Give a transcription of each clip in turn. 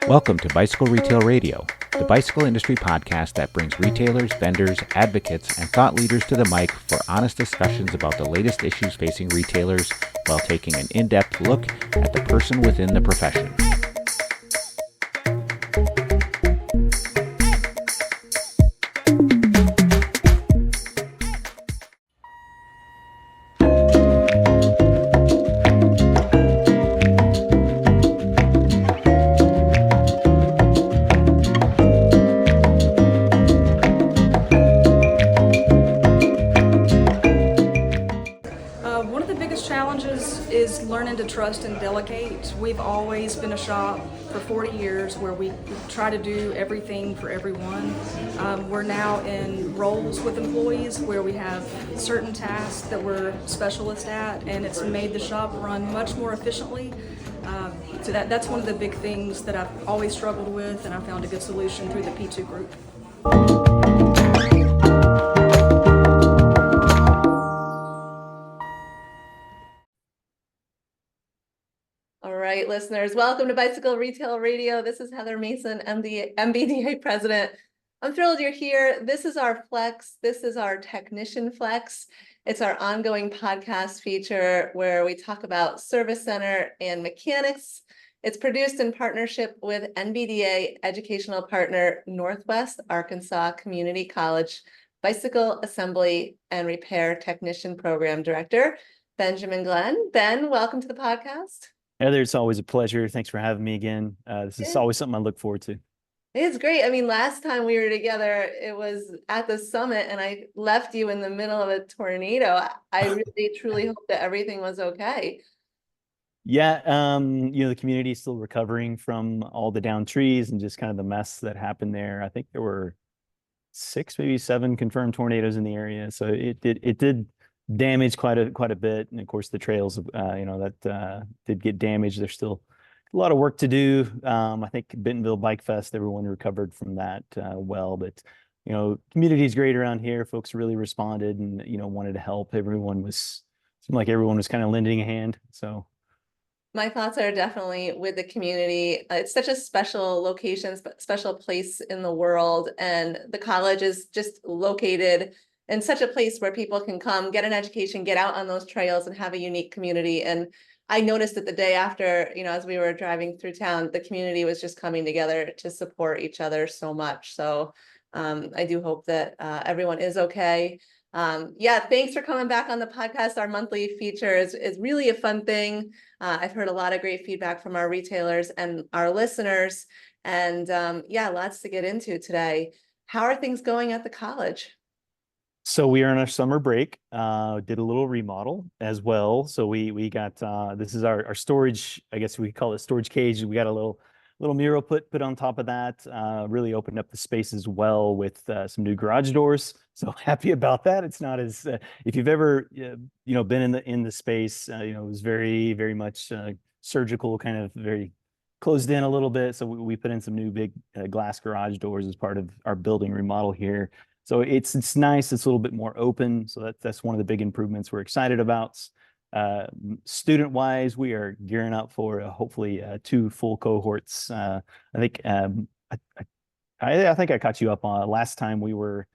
Welcome to Bicycle Retail Radio, the bicycle industry podcast that brings retailers, vendors, advocates, and thought leaders to the mic for honest discussions about the latest issues facing retailers while taking an in-depth look at the person within the profession. One of the biggest challenges is learning to trust and delegate. We've always been a shop for 40 years where we try to do everything for everyone. We're now in roles with employees where we have certain tasks that we're specialists at, and it's made the shop run much more efficiently. So that's one of the big things that I've always struggled with, and I found a good solution through the P2 group. All right, listeners, welcome to Bicycle Retail Radio. This is Heather Mason, NBDA president. I'm thrilled you're here. This is our Flex. This is our Technician Flex. It's our ongoing podcast feature where we talk about service center and mechanics. It's produced in partnership with NBDA educational partner, Northwest Arkansas Community College Bicycle Assembly and Repair Technician Program Director, Benjamin Glenn. Ben, welcome to the podcast. Heather, it's always a pleasure. Thanks for having me again. This is always something I look forward to. It's great. I mean, last time we were together, it was at the summit and I left you in the middle of a tornado. I really, truly hope that everything was okay. Yeah, the community is still recovering from all the downed trees and just kind of the mess that happened there. I think there were 6, maybe 7 confirmed tornadoes in the area. So it did damage quite a bit, and of course the trails that did get damaged. There's still a lot of work to do. I think Bentonville Bike Fest, everyone recovered from that well, but community is great around here. Folks really responded and wanted to help. Seemed like everyone was kind of lending a hand. So my thoughts are definitely with the community. It's such a special location, special place in the world, and the college is just located in such a place where people can come, get an education, get out on those trails and have a unique community. And I noticed that the day after, as we were driving through town, the community was just coming together to support each other so much. So I do hope that everyone is okay. Thanks for coming back on the podcast. Our monthly feature is really a fun thing. I've heard a lot of great feedback from our retailers and our listeners. And lots to get into today. How are things going at the college? So we are on our summer break, did a little remodel as well. So we got, this is our storage, I guess we call it storage cage. We got a little mural put on top of that, really opened up the space as well with some new garage doors. So happy about that. It's not as, if you've ever, been in the space, it was very, very much surgical, kind of very closed in a little bit. So we put in some new big glass garage doors as part of our building remodel here. So it's nice. It's a little bit more open. So that's one of the big improvements we're excited about. Student wise, we are gearing up for hopefully 2 full cohorts. I think I caught you up on last time we were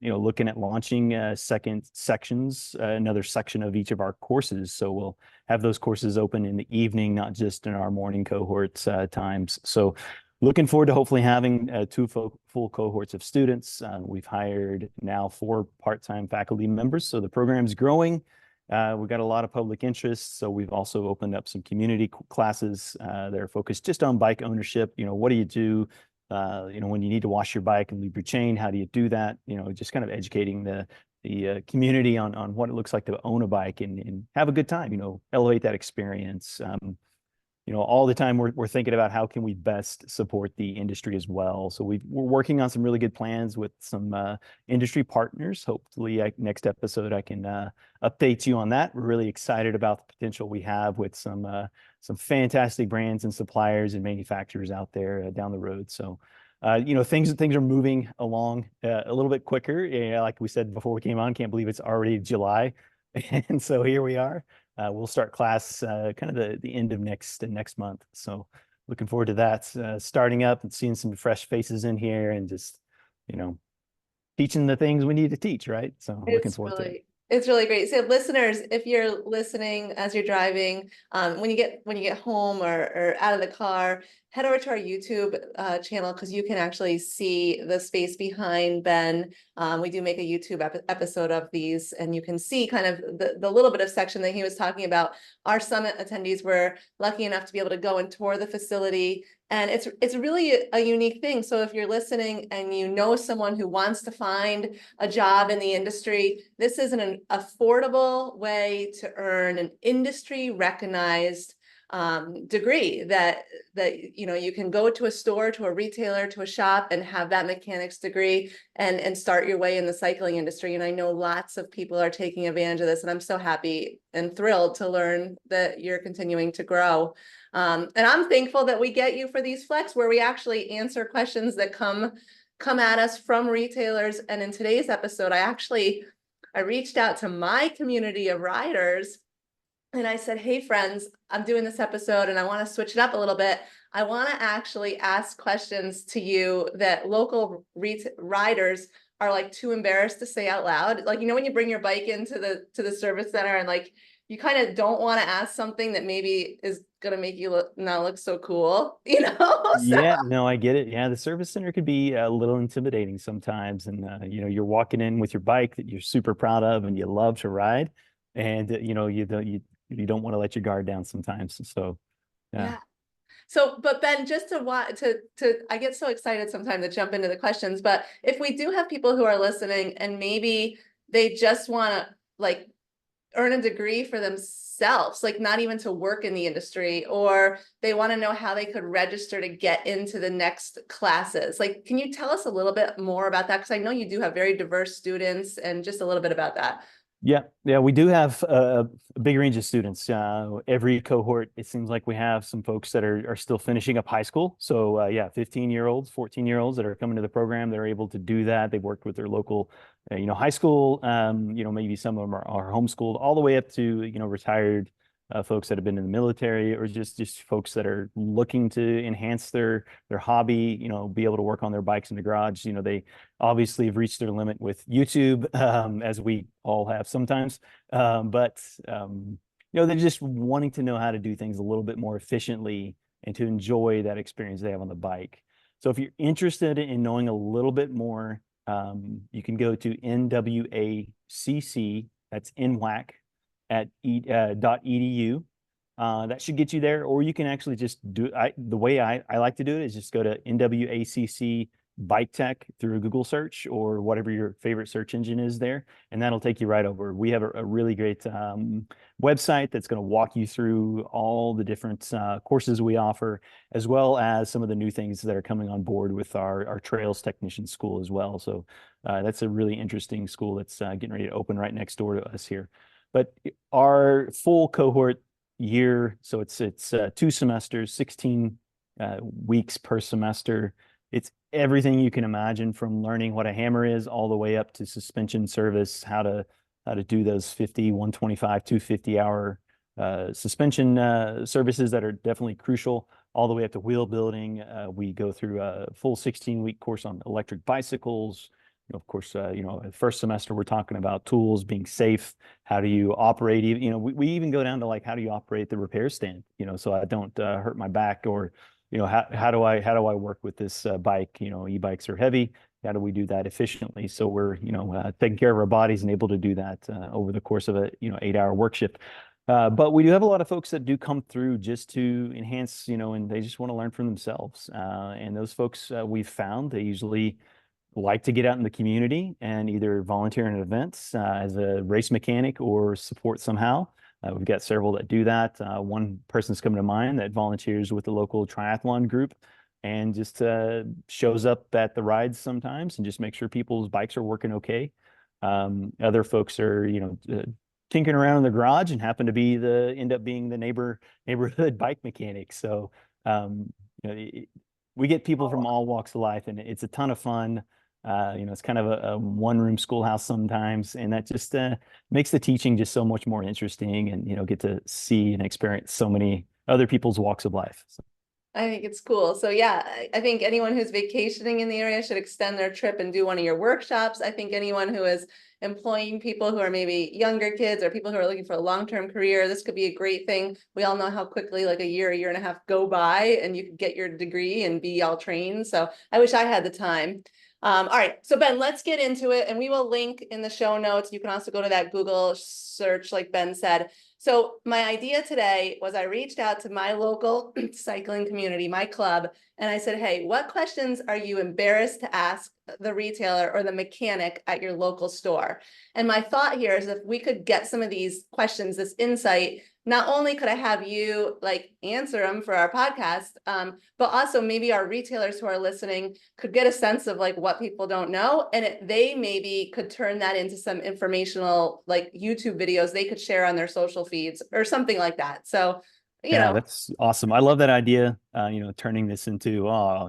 looking at launching second sections, another section of each of our courses. So we'll have those courses open in the evening, not just in our morning cohorts times. So looking forward to hopefully having 2 full cohorts of students. We've hired now 4 part-time faculty members, so the program's growing. We've got a lot of public interest, so we've also opened up some community classes that are focused just on bike ownership. What do you do when you need to wash your bike and leave your chain? How do you do that? Just kind of educating the community on what it looks like to own a bike and have a good time, elevate that experience. All the time we're thinking about how can we best support the industry as well. So we're working on some really good plans with some industry partners. Hopefully next episode I can update you on that. We're really excited about the potential we have with some fantastic brands and suppliers and manufacturers out there down the road. So things are moving along a little bit quicker. Like we said before we came on, can't believe it's already July. And so here we are. We'll start class kind of the end of next month. So looking forward to that, starting up and seeing some fresh faces in here and just, you know, teaching the things we need to teach, right? So I'm looking forward to it. It's really great. So listeners, if you're listening as you're driving, when you get home or out of the car, head over to our YouTube channel because you can actually see the space behind Ben. We do make a YouTube episode of these, and you can see kind of the little bit of section that he was talking about. Our summit attendees were lucky enough to be able to go and tour the facility. And it's really a unique thing. So if you're listening and you know someone who wants to find a job in the industry, this is an affordable way to earn an industry recognized degree that you can go to a store, to a retailer, to a shop and have that mechanics degree and start your way in the cycling industry. And I know lots of people are taking advantage of this, and I'm so happy and thrilled to learn that you're continuing to grow. And I'm thankful that we get you for these flex where we actually answer questions that come at us from retailers. And in today's episode, I reached out to my community of riders and I said, hey friends, I'm doing this episode and I want to switch it up a little bit. I want to actually ask questions to you that local riders are like too embarrassed to say out loud. Like, when you bring your bike into the service center and like, you kind of don't want to ask something that maybe is going to make you not look so cool, Yeah, no, I get it. Yeah, the service center could be a little intimidating sometimes. And, you're walking in with your bike that you're super proud of and you love to ride. And, you don't want to let your guard down sometimes. So, yeah. So, but Ben, just I get so excited sometimes to jump into the questions, but if we do have people who are listening and maybe they just want to like earn a degree for themselves, like not even to work in the industry, or they want to know how they could register to get into the next classes. Like, can you tell us a little bit more about that? Because I know you do have very diverse students, and just a little bit about that. Yeah, we do have a big range of students. Every cohort, it seems like we have some folks that are still finishing up high school. So 15-year-olds, 14-year-olds that are coming to the program, they're able to do that. They've worked with their local, high school. Maybe some of them are homeschooled, all the way up to retired folks that have been in the military, or just folks that are looking to enhance their hobby, be able to work on their bikes in the garage. They obviously have reached their limit with YouTube, as we all have sometimes. But they're just wanting to know how to do things a little bit more efficiently and to enjoy that experience they have on the bike. So if you're interested in knowing a little bit more, you can go to NWACC, that's NWAC, at .edu. That should get you there, or you can actually just do the way I like to do it is just go to NWACC Bike Tech through a Google search or whatever your favorite search engine is there, and that'll take you right over. We have a really great website that's going to walk you through all the different courses we offer, as well as some of the new things that are coming on board with our Trails Technician School as well. So that's a really interesting school that's getting ready to open right next door to us here. But our full cohort year, so it's 2 semesters, 16 weeks per semester. It's everything you can imagine, from learning what a hammer is all the way up to suspension service, how to do those 50, 125, 250-hour suspension services that are definitely crucial, all the way up to wheel building. We go through a full 16-week course on electric bicycles. Of course, first semester, we're talking about tools, being safe. How do you operate? We even go down to like, how do you operate the repair stand? So I don't hurt my back, or, how do I work with this bike? E-bikes are heavy. How do we do that efficiently? So we're, taking care of our bodies and able to do that over the course of a, 8-hour work shift. But we do have a lot of folks that do come through just to enhance, and they just want to learn from themselves. And those folks we've found, they usually like to get out in the community and either volunteer in events as a race mechanic or support somehow. We've got several that do that. One person's coming to mind that volunteers with the local triathlon group and just shows up at the rides sometimes and just make sure people's bikes are working okay. Other folks are, tinkering around in the garage and happen to end up being the neighborhood bike mechanic. So, we get people from all walks of life, and it's a ton of fun. It's kind of a one-room schoolhouse sometimes, and that just makes the teaching just so much more interesting, and get to see and experience so many other people's walks of life. So. I think it's cool. So yeah, I think anyone who's vacationing in the area should extend their trip and do one of your workshops. I think anyone who is employing people who are maybe younger kids or people who are looking for a long-term career, this could be a great thing. We all know how quickly like a year and a half go by and you could get your degree and be all trained. So I wish I had the time. All right, so Ben, let's get into it, and we will link in the show notes. You can also go to that Google search, like Ben said. So my idea today was I reached out to my local cycling community, my club, and I said, hey, what questions are you embarrassed to ask the retailer or the mechanic at your local store? And my thought here is if we could get some of these questions, this insight, not only could I have you like answer them for our podcast, but also maybe our retailers who are listening could get a sense of like what people don't know. And they maybe could turn that into some informational like YouTube videos they could share on their social feeds or something like that. So, Yeah, that's awesome. I love that idea. Turning this into, how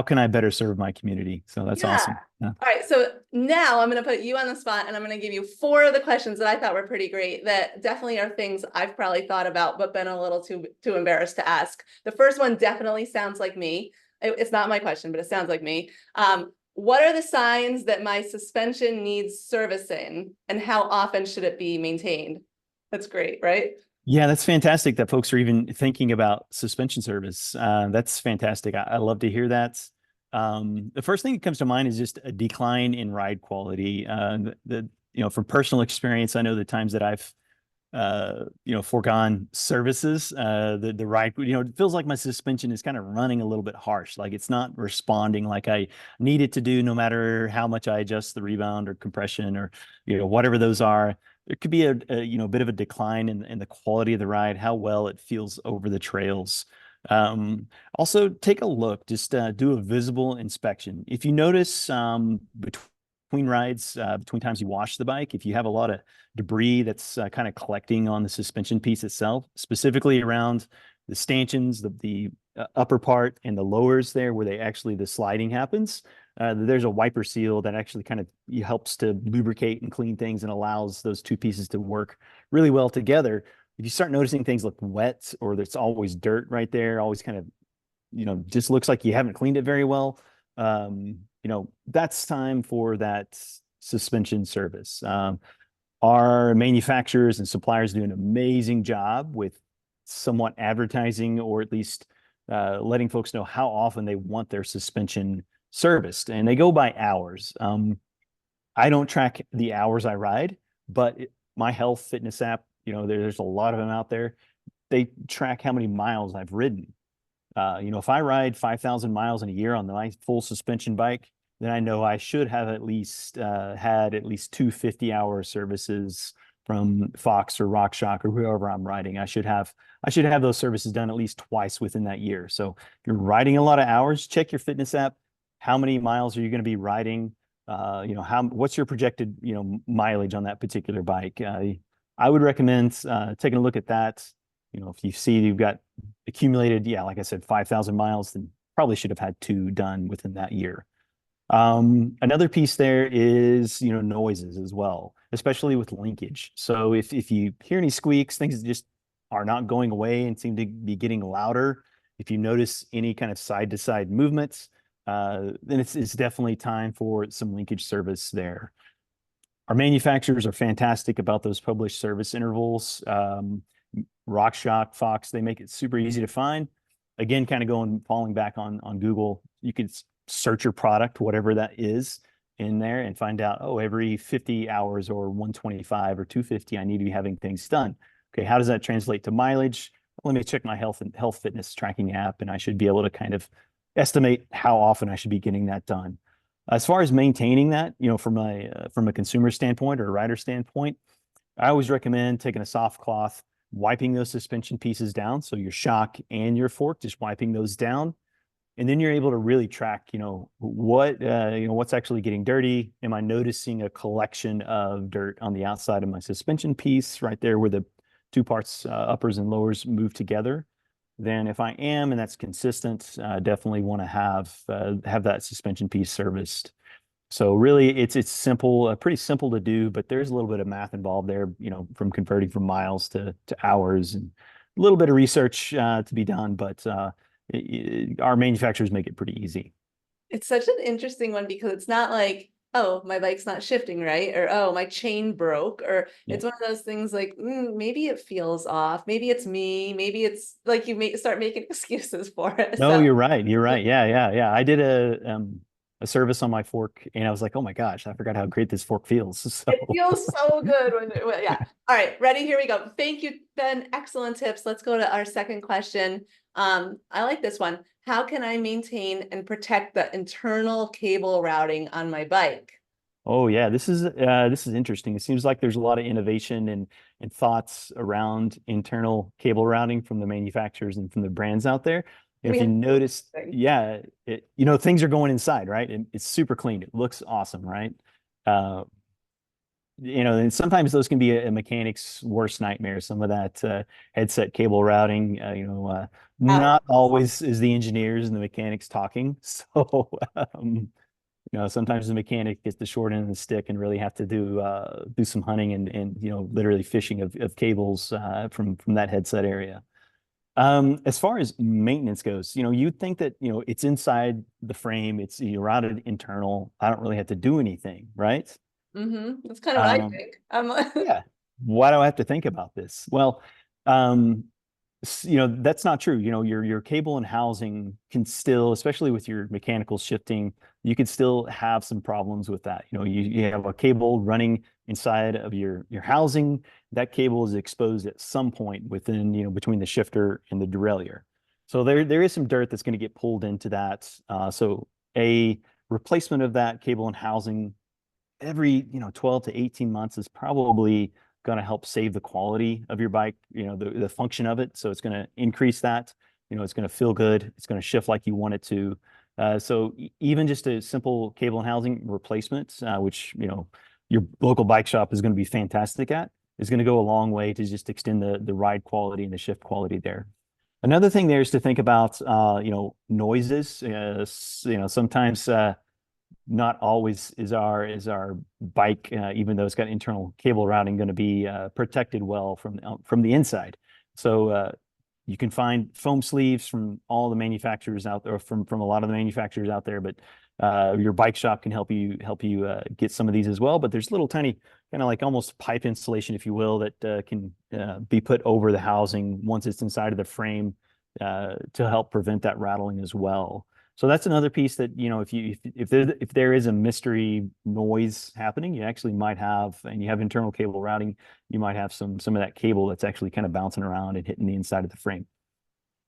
can I better serve my community? So that's yeah. awesome. Yeah. All right. So now I'm going to put you on the spot and I'm going to give you 4 of the questions that I thought were pretty great that definitely are things I've probably thought about, but been a little too embarrassed to ask. The first one definitely sounds like me. It's not my question, but it sounds like me. What are the signs that my suspension needs servicing and how often should it be maintained? That's great, right? Yeah, that's fantastic that folks are even thinking about suspension service. That's fantastic. I love to hear that. The first thing that comes to mind is just a decline in ride quality. From personal experience, I know the times that I've foregone services, the ride, it feels like my suspension is kind of running a little bit harsh. Like it's not responding like I need it to do, no matter how much I adjust the rebound or compression or, whatever those are. There could be a bit of a decline in the quality of the ride, how well it feels over the trails. Also take a look, just do a visible inspection. If you notice between rides, between times you wash the bike, if you have a lot of debris that's kind of collecting on the suspension piece itself, specifically around the stanchions, the upper part and the lowers there where the sliding happens, there's a wiper seal that actually kind of helps to lubricate and clean things and allows those two pieces to work really well together. If you start noticing things look wet or there's always dirt right there, always kind of, just looks like you haven't cleaned it very well, that's time for that suspension service. Our manufacturers and suppliers do an amazing job with somewhat advertising or at least letting folks know how often they want their suspension serviced, and they go by hours. I don't track the hours I ride, but my health fitness app, there's a lot of them out there. They track how many miles I've ridden. If I ride 5,000 miles in a year on my full suspension bike, then I know I should have at least had at least 250-hour services from Fox or RockShox or whoever I'm riding. I should have those services done at least twice within that year. So if you're riding a lot of hours, check your fitness app. How many miles are you going to be riding? What's your projected, mileage on that particular bike? I would recommend taking a look at that. If you see you've got accumulated, like I said, 5,000 miles, then probably should have had 2 done within that year. Another piece there is, noises as well, especially with linkage. So if you hear any squeaks, things just are not going away and seem to be getting louder. If you notice any kind of side to side movements, then it's definitely time for some linkage service there. Our manufacturers are fantastic about those published service intervals. RockShox, Fox, they make it super easy to find. Again, kind of falling back on Google, you could search your product, whatever that is in there, and find out, every 50 hours or 125 or 250, I need to be having things done. Okay, how does that translate to mileage? Let me check my health fitness tracking app, and I should be able to kind of estimate how often I should be getting that done. As far as maintaining that, from a consumer standpoint or a rider standpoint, I always recommend taking a soft cloth, wiping those suspension pieces down. So your shock and your fork, just wiping those down. And then you're able to really track, what's actually getting dirty. Am I noticing a collection of dirt on the outside of my suspension piece right there where the 2 parts, uppers and lowers, move together? Then if I am, and that's consistent, definitely want to have that suspension piece serviced. So really it's simple, pretty simple to do, but there's a little bit of math involved there, from converting from miles to hours. And little bit of research to be done, but our manufacturers make it pretty easy. It's such an interesting one because it's not like, oh, my bike's not shifting right, or oh, my chain broke, or Yeah. it's one of those things like, maybe it feels off, maybe it's me, maybe it's like you start making excuses for it. No, So you're right. You're right. Yeah, yeah, yeah. I did a service on my fork, and I was like, oh my gosh, I forgot how great this fork feels. So it feels so good yeah. All right, ready? Here we go. Thank you, Ben. Excellent tips. Let's go to our second question. I like this one. How can I maintain and protect the internal cable routing on my bike? oh yeah, this is interesting. It seems like there's a lot of innovation and thoughts around internal cable routing from the manufacturers and from the brands out there. And We if you have notice, yeah, things are going inside, right? And it's super clean. It looks awesome, right? Uh, and sometimes those can be a mechanic's worst nightmare. Some of that headset cable routing, not always is the engineers and the mechanics talking. So, sometimes the mechanic gets the short end of the stick and really have to do some hunting and literally fishing of cables from that headset area. As far as maintenance goes, you'd think that it's inside the frame, it's routed internal. I don't really have to do anything, right? That's kind of what I Um, think. I'm like, yeah. Why do I have to think about this? Well, um, that's not true. Your cable and housing can still, especially with your mechanical shifting, you could still have some problems with that. You have a cable running inside of your housing. That cable is exposed at some point within, between the shifter and the derailleur. So there is some dirt that's going to get pulled into that. So a replacement of that cable and housing every 12 to 18 months is probably going to help save the quality of your bike, the function of it. So it's going to increase that, it's going to feel good, it's going to shift like you want it to. So even just a simple cable and housing replacement, which your local bike shop is going to be fantastic at, is going to go a long way to just extend the ride quality and the shift quality there. Another thing there is to think about, noises. Sometimes not always is our bike, even though it's got internal cable routing, going to be protected well from the inside. So you can find foam sleeves from all the manufacturers out there, from a lot of the manufacturers out there, but your bike shop can help you get some of these as well. But there's little tiny kind of like almost pipe installation, if you will, that can be put over the housing once it's inside of the frame to help prevent that rattling as well. So that's another piece that, if there is a mystery noise happening, you actually might have, and you have internal cable routing, you might have some of that cable that's actually kind of bouncing around and hitting the inside of the frame.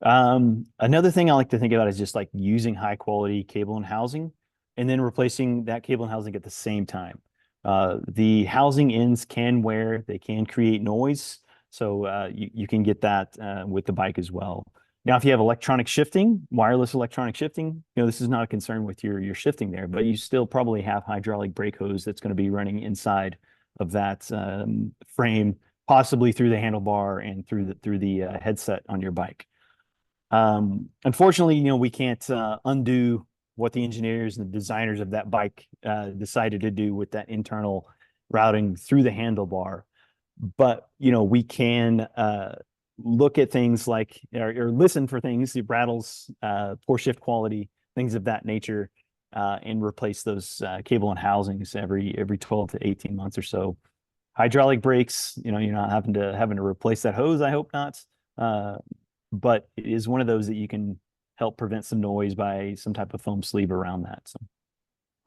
Another thing I like to think about is just like using high quality cable and housing and then replacing that cable and housing at the same time. The housing ends can wear, they can create noise. So you can get that with the bike as well. Now, if you have electronic shifting, wireless electronic shifting, this is not a concern with your shifting there, but you still probably have hydraulic brake hose that's going to be running inside of that frame, possibly through the handlebar and through the headset on your bike. Unfortunately, we can't undo what the engineers and the designers of that bike decided to do with that internal routing through the handlebar. But, we can look at things like, or listen for things, the rattles, poor shift quality, things of that nature, and replace those cable and housings every 12 to 18 months or so. Hydraulic brakes, you're not having to replace that hose. I hope not. But it is one of those that you can help prevent some noise by some type of foam sleeve around that. So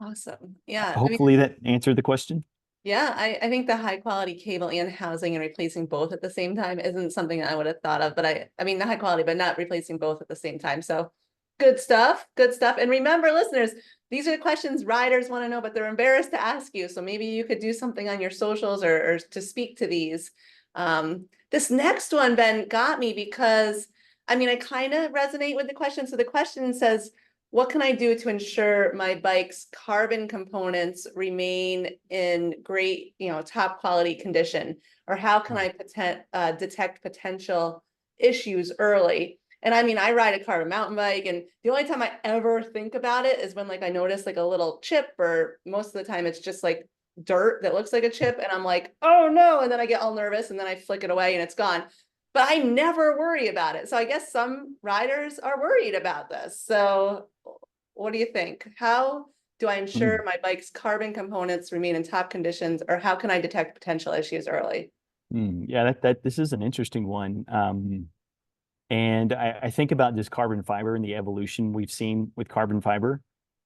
awesome. Yeah. hopefully that answered the question. Yeah, I think the high quality cable and housing and replacing both at the same time isn't something I would have thought of, but I mean the high quality, but not replacing both at the same time. So good stuff, good stuff. And remember, listeners, these are the questions riders want to know, but they're embarrassed to ask you. So maybe you could do something on your socials or to speak to these. This next one, Ben, got me because I kind of resonate with the question. So the question says, what can I do to ensure my bike's carbon components remain in great, top quality condition? Or how can I detect potential issues early? And I ride a carbon mountain bike, and the only time I ever think about it is when like I notice like a little chip, or most of the time it's just like dirt that looks like a chip, and I'm like, oh no, and then I get all nervous and then I flick it away and it's gone. but I never worry about it. So I guess some riders are worried about this. So what do you think? How do I ensure my bike's carbon components remain in top conditions, or how can I detect potential issues early? Yeah, that this is an interesting one. And I think about just carbon fiber and the evolution we've seen with carbon fiber,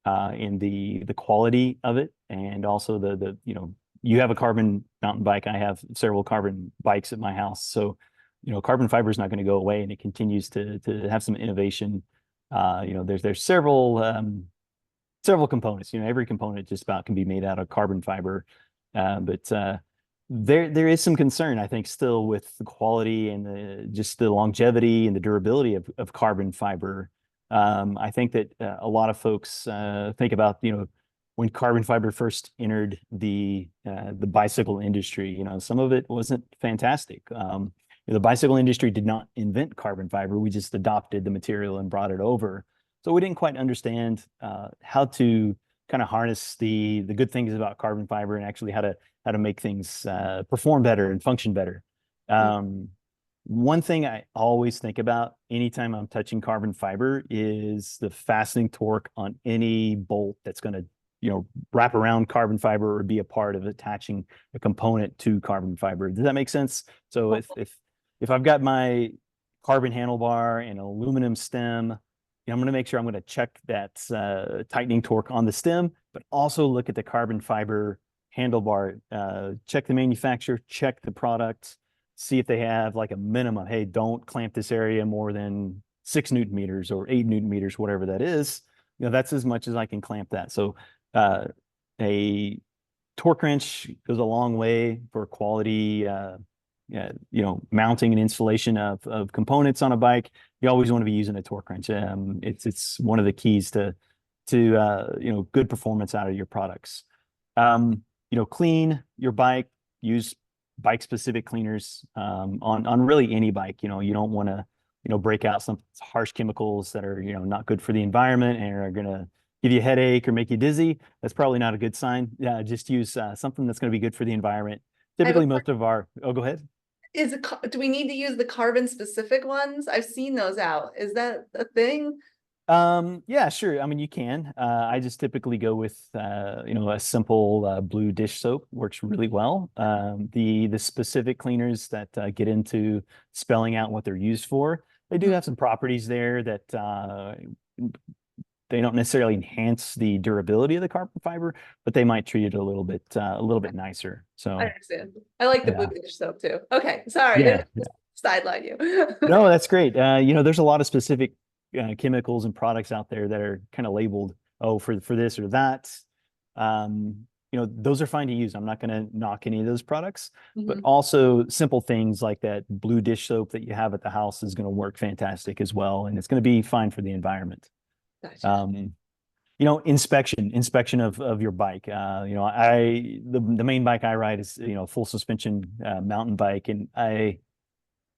in the quality of it, and also the you have a carbon mountain bike. I have several carbon bikes at my house, so carbon fiber is not going to go away, and it continues to have some innovation. There's several components. Every component just about can be made out of carbon fiber, but there is some concern, I think, still with the quality and just the longevity and the durability of carbon fiber. I think that a lot of folks think about when carbon fiber first entered the bicycle industry. Some of it wasn't fantastic. The bicycle industry did not invent carbon fiber. We just adopted the material and brought it over. So we didn't quite understand how to kind of harness the good things about carbon fiber, and actually how to make things perform better and function better. One thing I always think about anytime I'm touching carbon fiber is the fastening torque on any bolt that's going to wrap around carbon fiber or be a part of attaching a component to carbon fiber. Does that make sense? So if I've got my carbon handlebar and aluminum stem, I'm going to make sure I'm going to check that tightening torque on the stem, but also look at the carbon fiber handlebar, check the manufacturer, check the product, see if they have like a minimum. Hey, don't clamp this area more than 6 Newton meters or 8 Newton meters, whatever that is. That's as much as I can clamp that. So a torque wrench goes a long way for quality, mounting and installation of components on a bike. You always want to be using a torque wrench. It's one of the keys to good performance out of your products. Clean your bike, use bike specific cleaners on really any bike. You don't want to break out some harsh chemicals that are not good for the environment and are going to give you a headache or make you dizzy. That's probably not a good sign. Just use something that's going to be good for the environment. Typically most of our go ahead. Do we need to use the carbon specific ones? I've seen those out. Is that a thing? Yeah, sure. I mean, you can. I just typically go with a simple blue dish soap. Works really well. The specific cleaners that get into spelling out what they're used for, they do have some properties there that they don't necessarily enhance the durability of the carbon fiber, but they might treat it a little bit nicer. So I understand. I like the blue dish soap too. Okay, sorry, yeah. sideline you. No, that's great. There's a lot of specific chemicals and products out there that are kind of labeled, for this or that. Those are fine to use. I'm not going to knock any of those products, but also simple things like that blue dish soap that you have at the house is going to work fantastic as well, and it's going to be fine for the environment. Gotcha. Inspection of your bike. The main bike I ride is full suspension mountain bike, and I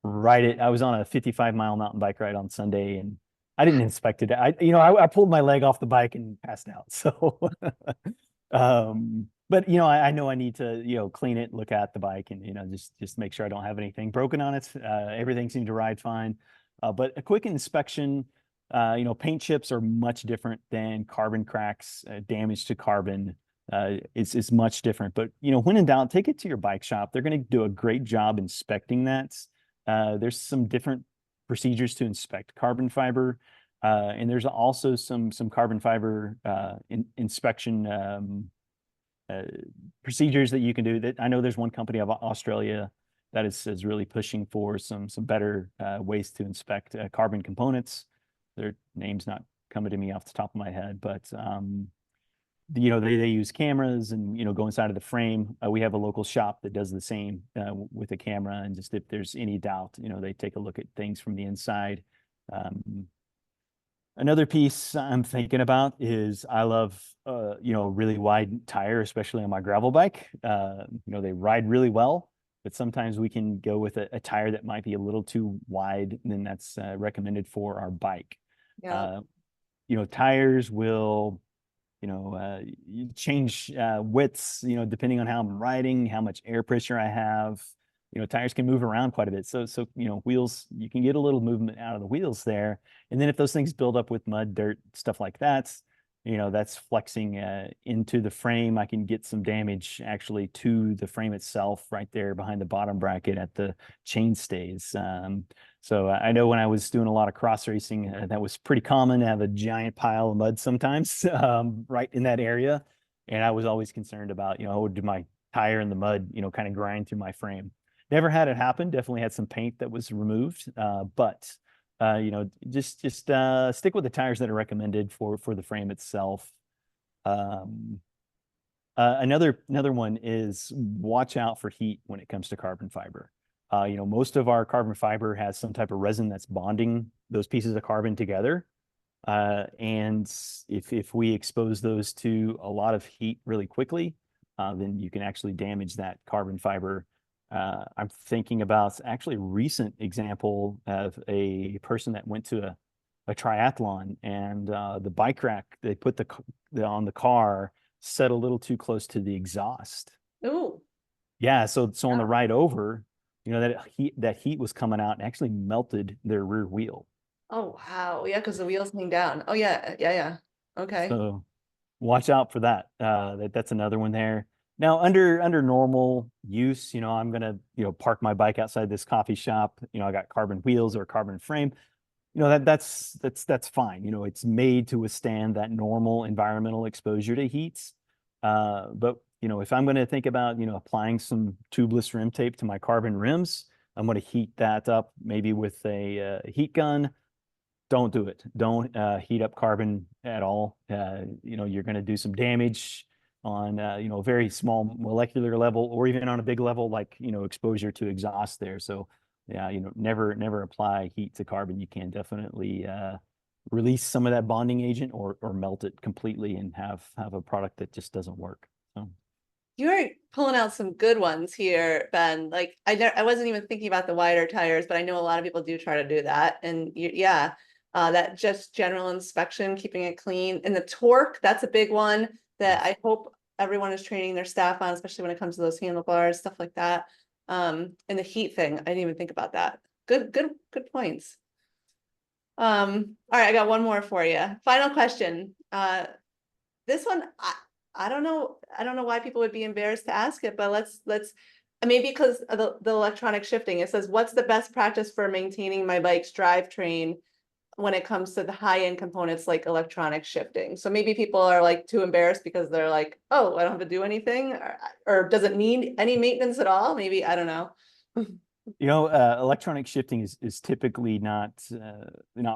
ride it. I was on a 55-mile mountain bike ride on Sunday, and I didn't inspect it. I pulled my leg off the bike and passed out. So, but I know I need to clean it, look at the bike, and just make sure I don't have anything broken on it. Everything seemed to ride fine, but a quick inspection. Paint chips are much different than carbon cracks, damage to carbon. It's much different. But when in doubt, take it to your bike shop. They're going to do a great job inspecting that. There's some different procedures to inspect carbon fiber, and there's also some carbon fiber inspection procedures that you can do. That I know there's one company of Australia that is really pushing for some better ways to inspect carbon components. Their name's not coming to me off the top of my head, but they use cameras and go inside of the frame. We have a local shop that does the same with a camera, and just if there's any doubt, they take a look at things from the inside. Another piece I'm thinking about is I love really wide tire, especially on my gravel bike. They ride really well, but sometimes we can go with a tire that might be a little too wide than that's recommended for our bike. Yeah. Tires will change widths, depending on how I'm riding, how much air pressure I have. tires can move around quite a bit. So, wheels, you can get a little movement out of the wheels there. And then if those things build up with mud, dirt, stuff like that, that's flexing into the frame. I can get some damage actually to the frame itself right there behind the bottom bracket at the chain stays. So I know when I was doing a lot of cross racing, that was pretty common to have a giant pile of mud sometimes right in that area. And I was always concerned about, did my tire in the mud, kind of grind through my frame. Never had it happen. Definitely had some paint that was removed, but just stick with the tires that are recommended for the frame itself. Another one is watch out for heat when it comes to carbon fiber. Most of our carbon fiber has some type of resin that's bonding those pieces of carbon together. And if we expose those to a lot of heat really quickly, then you can actually damage that carbon fiber. I'm thinking about actually a recent example of a person that went to a triathlon, and the bike rack they put on the car set a little too close to the exhaust. Ooh. Yeah, so on the ride over, that heat was coming out and actually melted their rear wheel. Oh, wow. Yeah, because the wheels hang down. Oh, yeah. Yeah. Okay. So watch out for that. That's another one there. Now, under normal use, I'm gonna park my bike outside this coffee shop. I got carbon wheels or a carbon frame. That's fine. It's made to withstand that normal environmental exposure to heats. But if I'm going to think about applying some tubeless rim tape to my carbon rims, I'm going to heat that up maybe with a heat gun. Don't do it. Don't heat up carbon at all. You're going to do some damage on a very small molecular level, or even on a big level, like exposure to exhaust there. So yeah, never apply heat to carbon. You can definitely release some of that bonding agent or melt it completely and have a product that just doesn't work. So You're pulling out some good ones here, Ben. Like I wasn't even thinking about the wider tires, but I know a lot of people do try to do that. And that just general inspection, keeping it clean. And the torque, that's a big one that I hope everyone is training their staff on, especially when it comes to those handlebars, stuff like that. And the heat thing, I didn't even think about that. Good points. All right, I got one more for you. Final question. This one, I don't know why people would be embarrassed to ask it, but let's maybe because of the electronic shifting. It says, what's the best practice for maintaining my bike's drivetrain when it comes to the high-end components like electronic shifting? So maybe people are like too embarrassed because they're like, oh, I don't have to do anything, or does it need any maintenance at all? Maybe, I don't know. Electronic shifting is typically not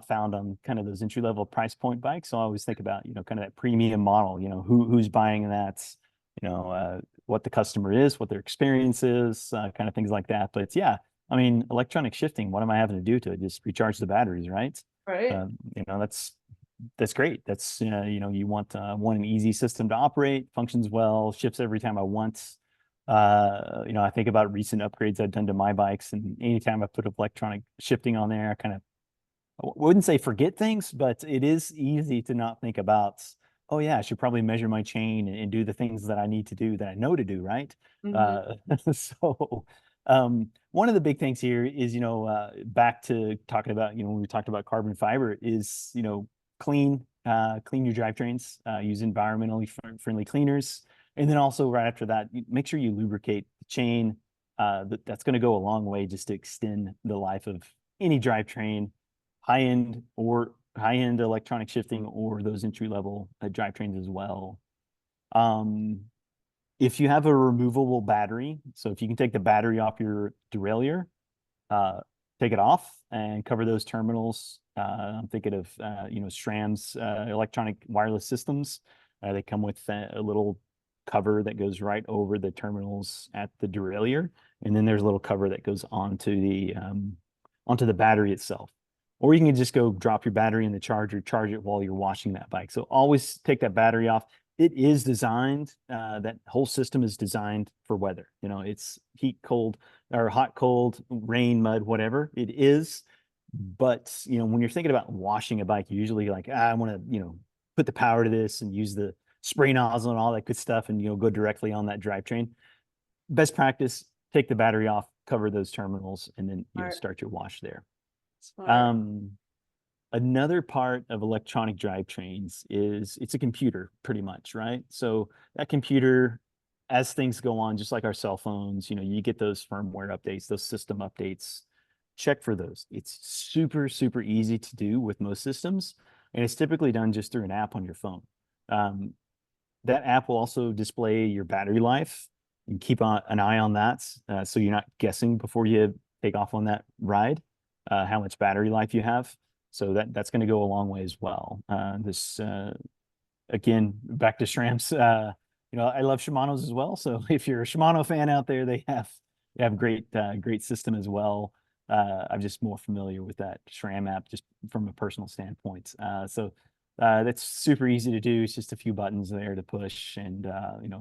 found on kind of those entry-level price point bikes. So I always think about, kind of that premium model, who's buying that, what the customer is, what their experience is, kind of things like that. But electronic shifting, what am I having to do to it? Just recharge the batteries, right? Right. That's great. That's, you want an easy system to operate, functions well, shifts every time I want. I think about recent upgrades I've done to my bikes, and anytime I put electronic shifting on there, I kind of wouldn't say forget things, but it is easy to not think about, oh yeah, I should probably measure my chain and do the things that I need to do that I know to do, right? So one of the big things here is, back to talking about, when we talked about carbon fiber is, clean your drivetrains, use environmentally friendly cleaners. And then also right after that, make sure you lubricate the chain. That's going to go a long way just to extend the life of any drivetrain, high-end electronic shifting, or those entry-level drivetrains as well. If you have a removable battery, so if you can take the battery off your derailleur, take it off and cover those terminals. I'm thinking of SRAM's electronic wireless systems. They come with a little cover that goes right over the terminals at the derailleur, and then there's a little cover that goes onto the battery itself. Or you can just go drop your battery in the charger, charge it while you're washing that bike. So always take that battery off. It is designed, that whole system is designed for weather. It's heat, cold, or hot, cold, rain, mud, whatever it is. But, when you're thinking about washing a bike, you're usually like, I want to, put the power to this and use the spray nozzle and all that good stuff and, go directly on that drivetrain. Best practice, take the battery off, cover those terminals, and then Smart. start your wash there. Smart. Another part of electronic drivetrains is it's a computer, pretty much, right? So that computer, as things go on, just like our cell phones, you get those firmware updates, those system updates. Check for those. It's super, super easy to do with most systems, and it's typically done just through an app on your phone. That app will also display your battery life, and keep an eye on that, so you're not guessing before you take off on that ride, how much battery life you have. So that's going to go a long way as well. Again, back to SRAMs. I love Shimano's as well. So if you're a Shimano fan out there, they have great system as well. I'm just more familiar with that SRAM app just from a personal standpoint. So that's super easy to do. It's just a few buttons there to push, and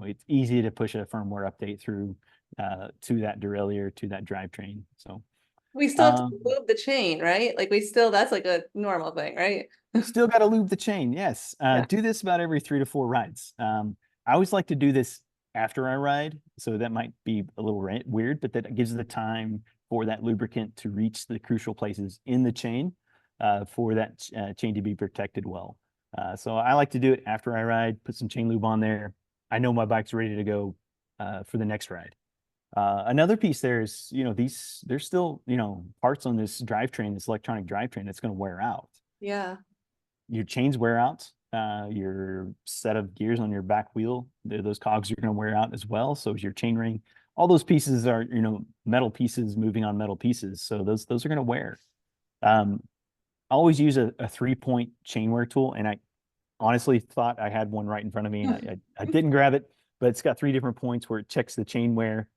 it's easy to push a firmware update through to that derailleur, to that drivetrain. So We still have to lube the chain, right? Like that's like a normal thing, right? still got to lube the chain. Yes. Yeah. Do this about every 3 to 4 rides. I always like to do this after I ride. So that might be a little weird, but that gives the time for that lubricant to reach the crucial places in the chain, for that chain to be protected well. So I like to do it after I ride, put some chain lube on there. I know my bike's ready to go for the next ride. Another piece there is, there's still, parts on this drivetrain, this electronic drivetrain, that's going to wear out. Yeah. Your chains wear out. Your set of gears on your back wheel, those cogs are going to wear out as well. So is your chain ring. All those pieces are, metal pieces moving on metal pieces. So those are going to wear. I always use a 3-point chain wear tool, and I honestly thought I had one right in front of me, and I didn't grab it, but it's got 3 different points where it checks the chain wear.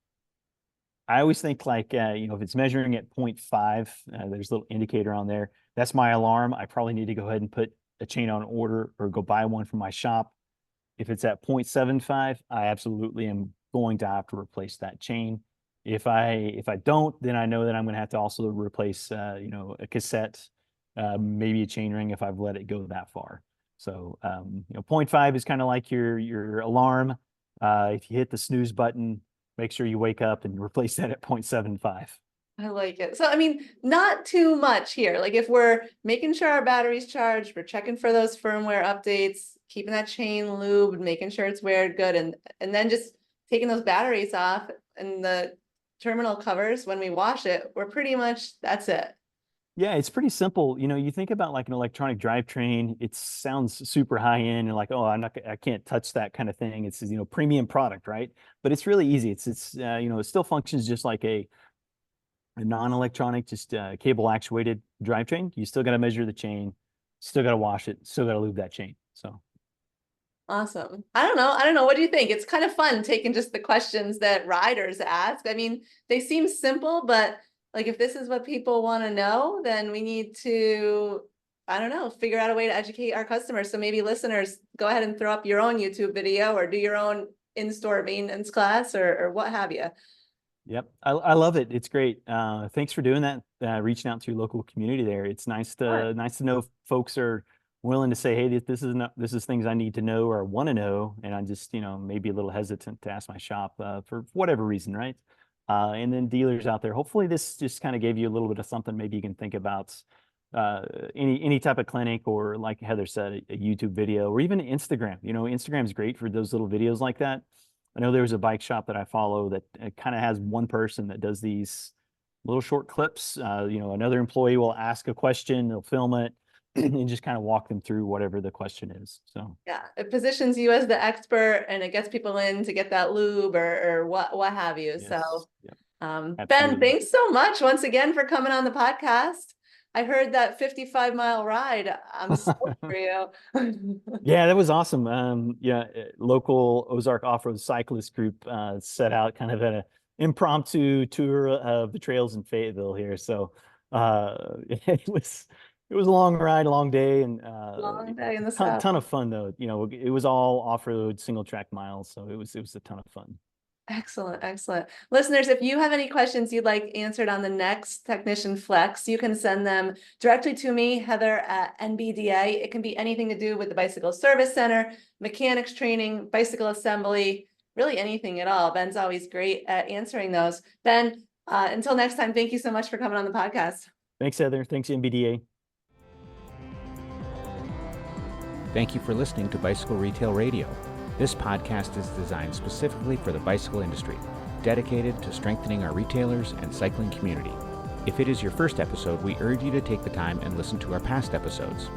I always think like, if it's measuring at 0.5, there's a little indicator on there. That's my alarm. I probably need to go ahead and put a chain on order or go buy one from my shop. If it's at 0.75, I absolutely am going to have to replace that chain. If I don't, then I know that I'm going to have to also replace, a cassette, maybe a chain ring if I've let it go that far. So, 0.5 is kind of like your alarm. If you hit the snooze button, make sure you wake up and replace that at 0.75. I like it. So, I mean, not too much here. Like if we're making sure our battery's charged, we're checking for those firmware updates, keeping that chain lubed, making sure it's weared good, and then just taking those batteries off and the terminal covers when we wash it, we're pretty much, that's it. Yeah, it's pretty simple. You think about like an electronic drivetrain, it sounds super high end and like, oh, I can't touch that kind of thing. It's, premium product, right? But it's really easy. It's it still functions just like a non-electronic, just cable actuated drivetrain. You still got to measure the chain, still got to wash it, still got to lube that chain. So awesome. I don't know. What do you think? It's kind of fun taking just the questions that riders ask. I mean, they seem simple, but like if this is what people want to know, then we need to, I don't know, figure out a way to educate our customers. So maybe listeners, go ahead and throw up your own YouTube video or do your own in-store maintenance class or what have you. Yep. I love it. It's great. Thanks for doing that, reaching out to your local community there. It's nice to know folks are willing to say, hey, this is things I need to know or want to know. And I'm just, maybe a little hesitant to ask my shop for whatever reason, right? And then dealers out there, hopefully this just kind of gave you a little bit of something maybe you can think about, any type of clinic, or like Heather said, a YouTube video, or even Instagram. Instagram is great for those little videos like that. I know there's a bike shop that I follow that kind of has one person that does these little short clips. Another employee will ask a question, they'll film it, and just kind of walk them through whatever the question is. So yeah, it positions you as the expert and it gets people in to get that lube or what have you. yes. So Yep. Ben, thanks so much once again for coming on the podcast. I heard that 55-mile ride. I'm stoked for you. Yeah, that was awesome. Local Ozark off-road cyclist group set out kind of an impromptu tour of the trails in Fayetteville here. So it was a long ride, a long day, and Long day in the ton of fun though. It was all off-road single track miles, so it was a ton of fun. Excellent, excellent. Listeners, if you have any questions you'd like answered on the next Technician Flex, you can send them directly to me, Heather at NBDA. It can be anything to do with the Bicycle Service Center, mechanics training, bicycle assembly, really anything at all. Ben's always great at answering those. Ben, Until next time, thank you so much for coming on the podcast. Thanks, Heather. Thanks, NBDA. Thank you for listening to Bicycle Retail Radio. This podcast is designed specifically for the bicycle industry, dedicated to strengthening our retailers and cycling community. If it is your first episode, we urge you to take the time and listen to our past episodes.